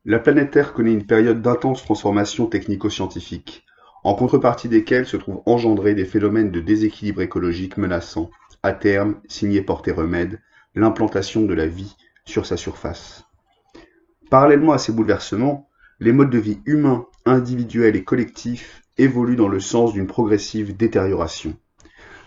La planète Terre connaît une période d'intenses transformations technico-scientifiques, en contrepartie desquelles se trouvent engendrés des phénomènes de déséquilibre écologique menaçant, à terme, s'il n'y est porté remède, l'implantation de la vie sur sa surface. Parallèlement à ces bouleversements, les modes de vie humains, individuels et collectifs évoluent dans le sens d'une progressive détérioration.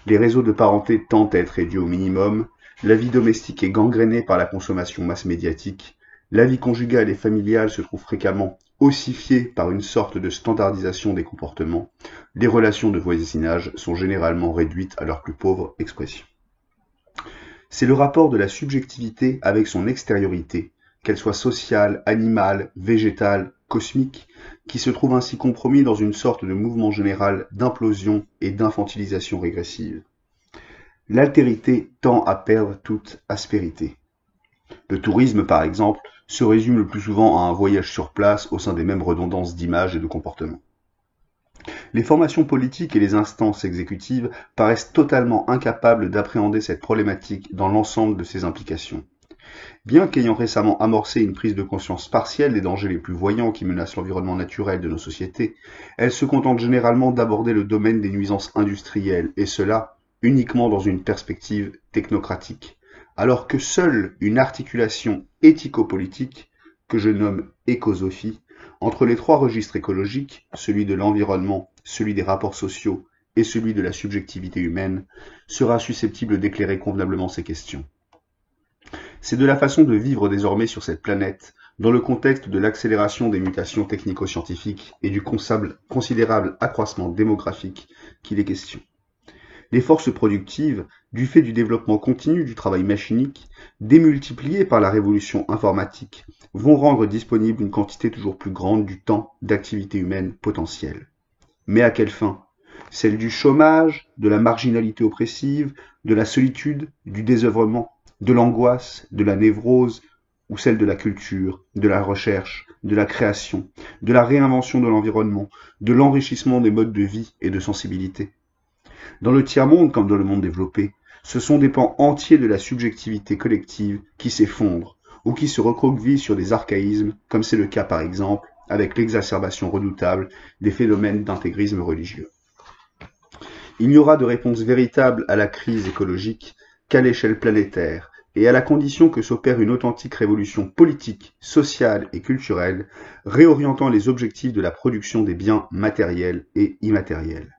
Les réseaux de parenté tendent à être réduits au minimum, la vie domestique est gangrénée par la consommation masse médiatique, la vie conjugale et familiale se trouve fréquemment ossifiée par une sorte de standardisation des comportements, les relations de voisinage sont généralement réduites à leur plus pauvre expression. C'est le rapport de la subjectivité avec son extériorité, qu'elle soit sociale, animale, végétale, cosmique, qui se trouve ainsi compromis dans une sorte de mouvement général d'implosion et d'infantilisation régressive. L'altérité tend à perdre toute aspérité. Le tourisme, par exemple, se résume le plus souvent à un voyage sur place au sein des mêmes redondances d'images et de comportements. Les formations politiques et les instances exécutives paraissent totalement incapables d'appréhender cette problématique dans l'ensemble de ses implications. Bien qu'ayant récemment amorcé une prise de conscience partielle des dangers les plus voyants qui menacent l'environnement naturel de nos sociétés, elles se contentent généralement d'aborder le domaine des nuisances industrielles, et cela uniquement dans une perspective technocratique, alors que seule une articulation éthico-politique, que je nomme écosophie, entre les trois registres écologiques, celui de l'environnement, celui des rapports sociaux et celui de la subjectivité humaine, sera susceptible d'éclairer convenablement ces questions. C'est de la façon de vivre désormais sur cette planète, dans le contexte de l'accélération des mutations technico-scientifiques et du considérable accroissement démographique qu'il est question. Les forces productives, du fait du développement continu du travail machinique, démultipliées par la révolution informatique, vont rendre disponible une quantité toujours plus grande du temps d'activité humaine potentielle. Mais à quelle fin? Celle du chômage, de la marginalité oppressive, de la solitude, du désœuvrement, de l'angoisse, de la névrose, ou celle de la culture, de la recherche, de la création, de la réinvention de l'environnement, de l'enrichissement des modes de vie et de sensibilité. Dans le tiers-monde comme dans le monde développé, ce sont des pans entiers de la subjectivité collective qui s'effondrent ou qui se recroquevillent sur des archaïsmes, comme c'est le cas par exemple avec l'exacerbation redoutable des phénomènes d'intégrisme religieux. Il n'y aura de réponse véritable à la crise écologique qu'à l'échelle planétaire, et à la condition que s'opère une authentique révolution politique, sociale et culturelle, réorientant les objectifs de la production des biens matériels et immatériels.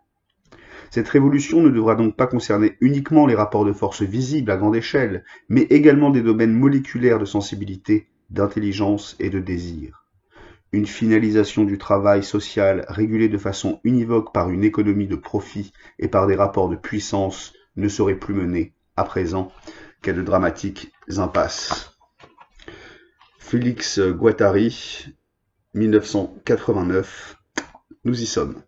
Cette révolution ne devra donc pas concerner uniquement les rapports de force visibles à grande échelle, mais également des domaines moléculaires de sensibilité, d'intelligence et de désir. Une finalisation du travail social régulé de façon univoque par une économie de profit et par des rapports de puissance ne saurait plus mener, à présent, qu'à de dramatiques impasses. Félix Guattari, 1989, nous y sommes.